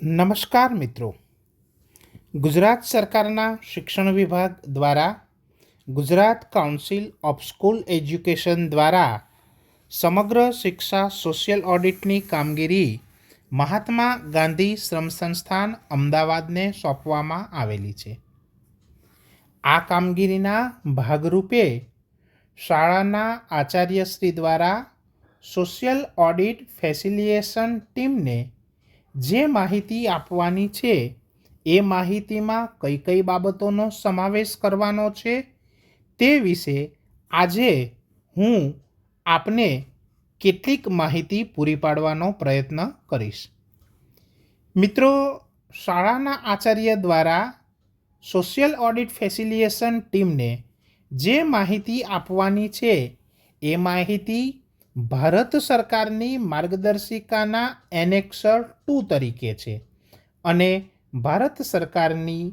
નમસ્કાર મિત્રો. ગુજરાત સરકારના શિક્ષણ વિભાગ દ્વારા Gujarat council of school education દ્વારા સમગ્ર શિક્ષા સોશિયલ ઓડિટની કામગીરી મહાત્મા ગાંધી શ્રમ સંસ્થાન અમદાવાદને સોંપવામાં આવેલી છે. આ કામગીરીના ભાગરૂપે શાળાના આચાર્યશ્રી દ્વારા સોશિયલ ઓડિટ ફેસિલિટેશન ટીમને જે માહિતી આપવાની છે એ માહિતીમાં કઈ કઈ બાબતોનો સમાવેશ કરવાનો છે તે વિશે આજે હું આપને કેટલીક માહિતી પૂરી પાડવાનો પ્રયત્ન કરીશ. મિત્રો, શાળાના આચાર્ય દ્વારા સોશિયલ ઓડિટ ફેસિલિટેશન ટીમને જે માહિતી આપવાની છે એ માહિતી ભારત સરકારની માર્ગદર્શિકાના એનેક્સર 2 તરીકે છે અને ભારત સરકારની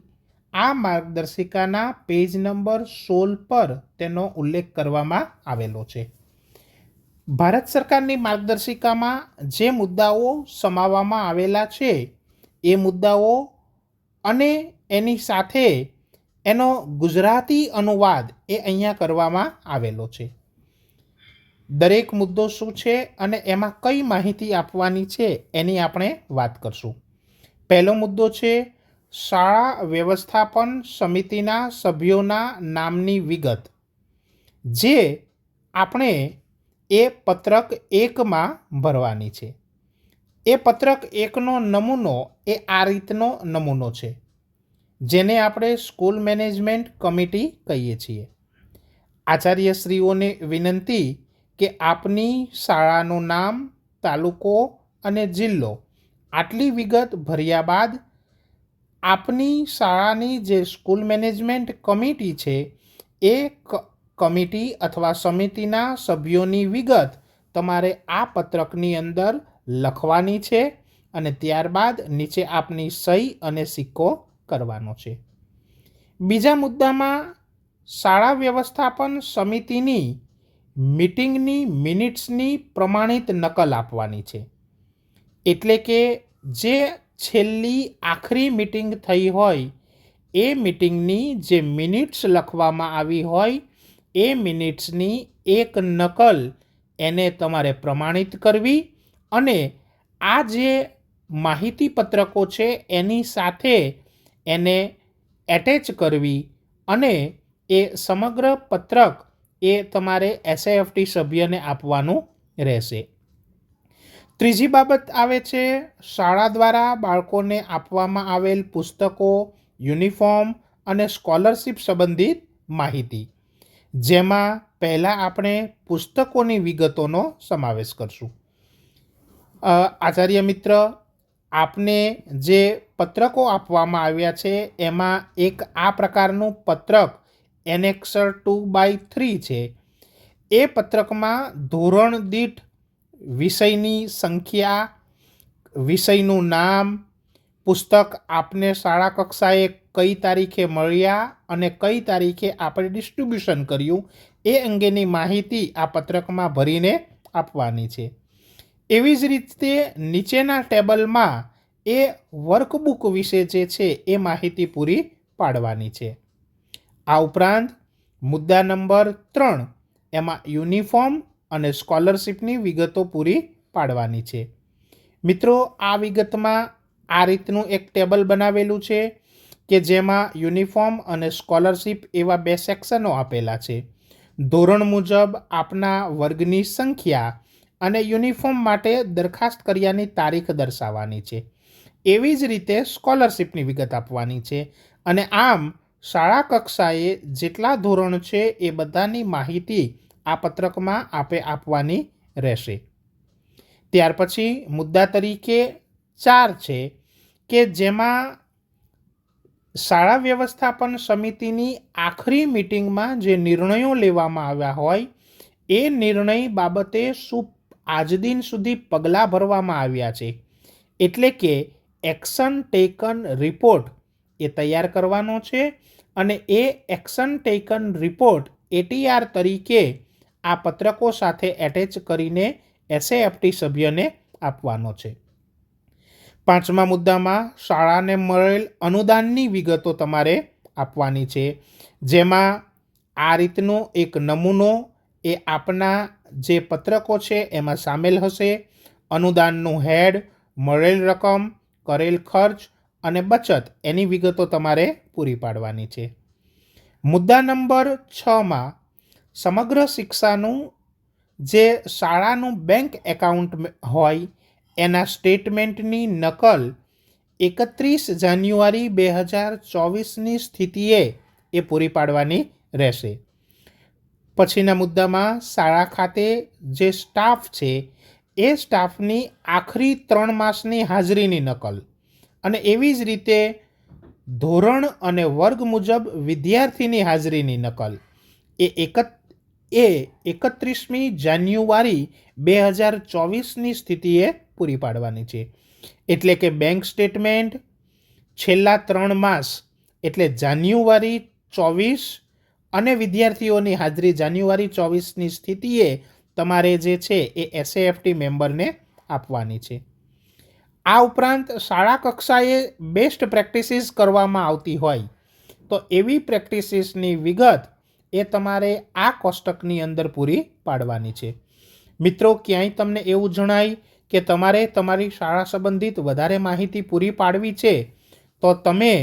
આ માર્ગદર્શિકાના પેજ નંબર 16 પર તેનો ઉલ્લેખ કરવામાં આવેલો છે. ભારત સરકારની માર્ગદર્શિકામાં જે મુદ્દાઓ સમાવવામાં આવેલા છે એ મુદ્દાઓ અને એની સાથે એનો ગુજરાતી અનુવાદ એ અહીંયા કરવામાં આવેલો છે. દરેક મુદ્દો શું છે અને એમાં કઈ માહિતી આપવાની છે એની આપણે વાત કરશું. પહેલો મુદ્દો છે શાળા વ્યવસ્થાપન સમિતિના સભ્યોના નામની વિગત, જે આપણે એ પત્રક 1માં ભરવાની છે. એ પત્રક 1નો નમૂનો એ આ રીતનો નમૂનો છે, જેને આપણે સ્કૂલ મેનેજમેન્ટ કમિટી કહીએ છીએ. આચાર્યશ્રીઓને વિનંતી કે આપની શાળાનું નામ, તાલુકો અને જિલ્લો આટલી વિગત ભર્યા બાદ આપની શાળાની જે સ્કૂલ મેનેજમેન્ટ કમિટી છે એ કમિટી અથવા સમિતિના સભ્યોની વિગત તમારે આ પત્રકની અંદર લખવાની છે અને ત્યારબાદ નીચે આપની સહી અને સિક્કો કરવાનો છે. બીજા મુદ્દામાં શાળા વ્યવસ્થાપન સમિતિની મીટિંગની મિનિટ્સની પ્રમાણિત નકલ આપવાની છે. એટલે કે જે છેલ્લી આખરી મીટિંગ થઈ હોય એ મીટિંગની જે મિનિટ્સ લખવામાં આવી હોય એ મિનિટ્સની એક નકલ એને તમારે પ્રમાણિત કરવી અને આ જે માહિતી પત્રકો છે એની સાથે એને એટેચ કરવી અને એ સમગ્ર પત્રક એ તમારે એસએએફટી સભ્યને આપવાનું રહેશે. ત્રીજી બાબત આવે છે શાળા દ્વારા બાળકોને આપવામાં આવેલ પુસ્તકો, યુનિફોર્મ અને સ્કોલરશિપ સંબંધિત માહિતી, જેમાં પહેલાં આપણે પુસ્તકોની વિગતોનો સમાવેશ કરશું. આચાર્ય મિત્ર, આપને જે પત્રકો આપવામાં આવ્યા છે એમાં એક આ પ્રકારનું પત્રક એનેક્સર 2/3 છે. એ પત્રકમાં ધોરણ દીઠ વિષયની સંખ્યા, વિષયનું નામ, પુસ્તક આપને શાળા કક્ષાએ કઈ તારીખે મળ્યા અને કઈ તારીખે આપણે ડિસ્ટ્રીબ્યુશન કર્યું એ અંગેની માહિતી આ પત્રકમાં ભરીને આપવાની છે. એવી જ રીતે નીચેના ટેબલમાં એ વર્કબુક વિશે જે છે એ માહિતી પૂરી પાડવાની છે. આ ઉપરાંત મુદ્દા નંબર 3 એમાં યુનિફોર્મ અને સ્કોલરશિપની વિગતો પૂરી પાડવાની છે. મિત્રો, આ વિગતમાં આ રીતનું એક ટેબલ બનાવેલું છે કે જેમાં યુનિફોર્મ અને સ્કોલરશિપ એવા 2 સેક્શનો આપેલા છે. ધોરણ મુજબ આપના વર્ગની સંખ્યા અને યુનિફોર્મ માટે દરખાસ્ત કર્યાની તારીખ દર્શાવવાની છે. એવી જ રીતે સ્કોલરશિપની વિગત આપવાની છે અને આમ શાળા કક્ષાએ જેટલા ધોરણ છે એ બધાની માહિતી આ પત્રકમાં આપવાની રહેશે. ત્યાર પછી મુદ્દા તરીકે 4 છે કે જેમાં શાળા વ્યવસ્થાપન સમિતિની આખરી મીટિંગમાં જે નિર્ણયો લેવામાં આવ્યા હોય એ નિર્ણય બાબતે શું આજ દિન સુધી પગલાં ભરવામાં આવ્યા છે, એટલે કે એક્શન ટેકન રિપોર્ટ એ તૈયાર કરવાનો છે અને એ એક્શન ટેકન રિપોર્ટ ATR તરીકે આ પત્રકો સાથે એટેચ કરીને એસએએફટી સભ્યને આપવાનો છે. પાંચમા મુદ્દામાં શાળાને મળેલ અનુદાનની વિગતો તમારે આપવાની છે, જેમાં આ રીતનો એક નમૂનો એ આપના જે પત્રકો છે એમાં સામેલ હશે. અનુદાનનું હેડ, મળેલ રકમ, કરેલ ખર્ચ અને બચત એની વિગતો તમારે પૂરી પાડવાની છે. મુદ્દા નંબર 6માં સમગ્ર શિક્ષાનું જે શાળાનું બેંક એકાઉન્ટ હોય એના સ્ટેટમેન્ટની નકલ 31 જાન્યુઆરી 2024ની સ્થિતિએ એ પૂરી પાડવાની રહેશે. પછીના મુદ્દામાં શાળા ખાતે જે સ્ટાફ છે એ સ્ટાફની આખરી 3 માસની હાજરીની નકલ અને એવી જ રીતે ધોરણ અને વર્ગ મુજબ વિદ્યાર્થીની હાજરીની નકલ એ 31મી જાન્યુઆરી 2024ની સ્થિતિએ પૂરી પાડવાની છે. એટલે કે બેંક સ્ટેટમેન્ટ છેલ્લા 3 માસ એટલે જાન્યુઆરી 24 અને વિદ્યાર્થીઓની હાજરી જાન્યુઆરી 24ની સ્થિતિએ તમારે જે છે એ SAFT મેમ્બરને આપવાની છે. આ ઉપરાંત શાળા કક્ષાએ બેસ્ટ પ્રેક્ટિસીસ કરવામાં આવતી હોય તો એવી પ્રેક્ટિસીસની વિગત એ તમારે આ કોષ્ટકની અંદર પૂરી પાડવાની છે. મિત્રો, ક્યાંય તમને એવું જણાય કે તમારે તમારી શાળા સંબંધિત વધારે માહિતી પૂરી પાડવી છે તો તમે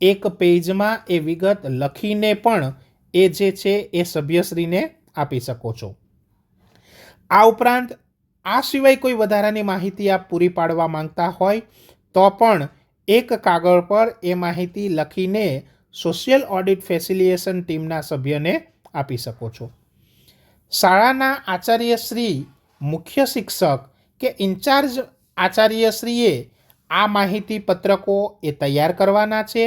એક પેજમાં એ વિગત લખીને પણ એ જે છે એ સભ્યશ્રીને આપી શકો છો. આ ઉપરાંત આ સિવાય કોઈ વધારાની માહિતી આપ પૂરી પાડવા માંગતા હોય તો પણ એક કાગળ પર એ માહિતી લખીને સોશિયલ ઓડિટ ફેસિલિટેશન ટીમના સભ્યને આપી શકો છો. શાળાના આચાર્યશ્રી, મુખ્ય શિક્ષક કે ઇન્ચાર્જ આચાર્યશ્રીએ આ માહિતી પત્રકો એ તૈયાર કરવાના છે.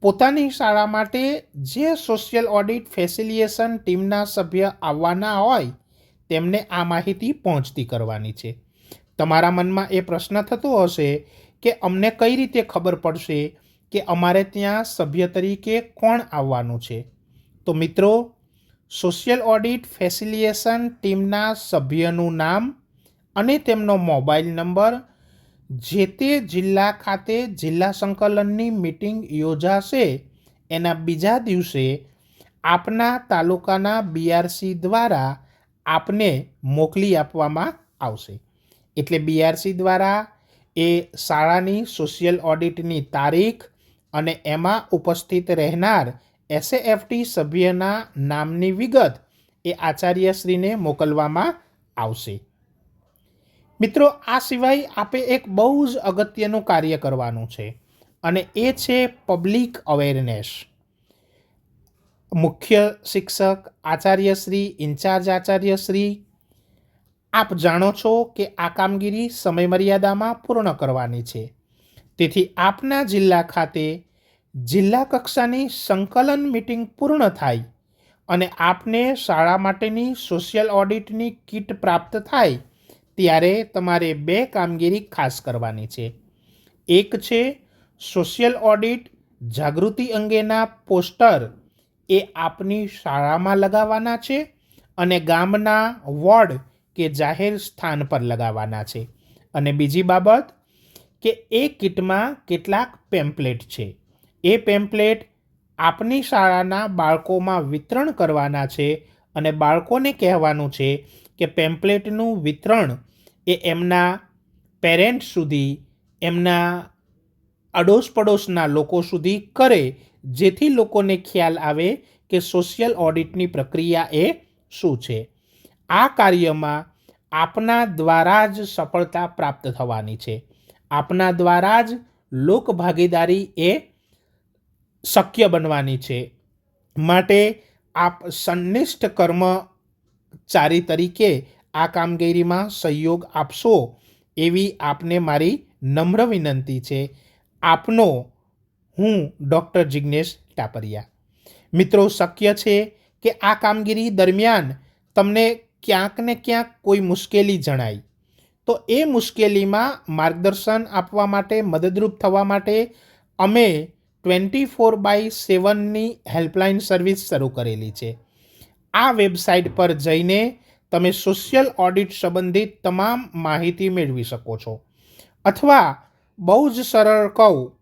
પોતાની શાળા માટે જે સોશિયલ ઓડિટ ફેસિલિટેશન ટીમના સભ્ય આવવાના હોય તેમને આ માહિતી પહોંચતી કરવાની છે. તમારા મનમાં એ પ્રશ્ન થતો હશે કે અમને કઈ રીતે ખબર પડશે કે અમારે ત્યાં સભ્ય તરીકે કોણ આવવાનું છે? તો મિત્રો, સોશિયલ ઓડિટ ફેસિલિટેશન ટીમના સભ્યનું નામ અને તેમનો મોબાઈલ નંબર જે તે જિલ્લા ખાતે જિલ્લા સંકલનની મીટિંગ યોજાશે એના બીજા દિવસે આપના તાલુકાના BRC દ્વારા આપને મોકલી આપવામાં આવશે. એટલે BRC દ્વારા એ શાળાની સોશિયલ ઓડિટની તારીખ અને એમાં ઉપસ્થિત રહેનાર SAFT સભ્યના નામની વિગત એ આચાર્યશ્રીને મોકલવામાં આવશે. મિત્રો, આ સિવાય આપે એક બહુ જ અગત્યનું કાર્ય કરવાનું છે અને એ છે પબ્લિક અવેરનેસ. મુખ્ય શિક્ષક આચાર્યશ્રી, ઇન્ચાર્જ આચાર્યશ્રી, આપ જાણો છો કે આ કામગીરી સમયમર્યાદામાં પૂર્ણ કરવાની છે. તેથી આપના જિલ્લા ખાતે જિલ્લા કક્ષાની સંકલન મીટિંગ પૂર્ણ થાય અને આપને શાળા માટેની સોશિયલ ઓડિટની કીટ પ્રાપ્ત થાય ત્યારે તમારે 2 કામગીરી ખાસ કરવાની છે. એક છે સોશિયલ ઓડિટ જાગૃતિ અંગેના પોસ્ટર એ આપની શાળામાં લગાવવાના છે અને ગામના વોર્ડ કે જાહેર સ્થાન પર લગાવવાના છે. અને બીજી બાબત કે એ કીટમાં કેટલાક પેમ્પલેટ છે, એ પેમ્પલેટ આપની શાળાના બાળકોમાં વિતરણ કરવાના છે અને બાળકોને કહેવાનું છે કે પેમ્પલેટનું વિતરણ એ એમના પેરેન્ટ્સ સુધી, એમના અડોશ પડોશના લોકો સુધી કરે, જેથી લોકોને ખ્યાલ આવે કે સોશિયલ ઓડિટની પ્રક્રિયા એ શું છે. આ કાર્યમાં આપના દ્વારા જ સફળતા પ્રાપ્ત થવાની છે. આપના દ્વારા જ લોકભાગીદારી એ શક્ય બનવાની છે. માટે આપ સંનિષ્ઠ કર્મચારી તરીકે આ કામગીરીમાં સહયોગ આપશો એવી આપને મારી નમ્ર વિનંતી છે. આપનો હું ડૉક્ટર જિગ્નેશ ટાપરિયા. મિત્રો, શક્ય છે કે આ કામગીરી દરમિયાન તમને ક્યાંક ને ક્યાંક કોઈ મુશ્કેલી જણાય તો એ મુશ્કેલીમાં માર્ગદર્શન આપવા માટે, મદદરૂપ થવા માટે અમે 24/7ની હેલ્પલાઇન સર્વિસ શરૂ કરેલી છે. આ વેબસાઇટ પર જઈને તમે સોશિયલ ઓડિટ સંબંધિત તમામ માહિતી મેળવી શકો છો. અથવા બહુ જ સરળ કહું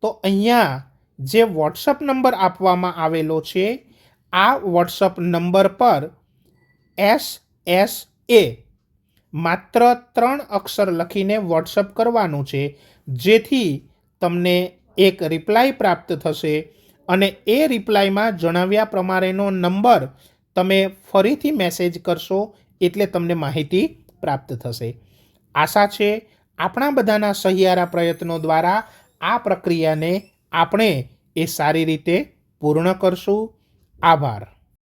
તો અહીંયા જે વોટ્સઅપ નંબર આપવામાં આવેલો છે આ વોટ્સઅપ નંબર પર SSA માત્ર 3 અક્ષર લખીને વોટ્સઅપ કરવાનું છે, જેથી તમને એક રિપ્લાય પ્રાપ્ત થશે અને એ રિપ્લાયમાં જણાવ્યા પ્રમાણેનો નંબર તમે ફરીથી મેસેજ કરશો એટલે તમને માહિતી પ્રાપ્ત થશે. આશા છે આપણા બધાના સહિયારા પ્રયત્નો દ્વારા આ પ્રક્રિયાને આપણે એ સારી રીતે પૂર્ણ કરશું. આભાર.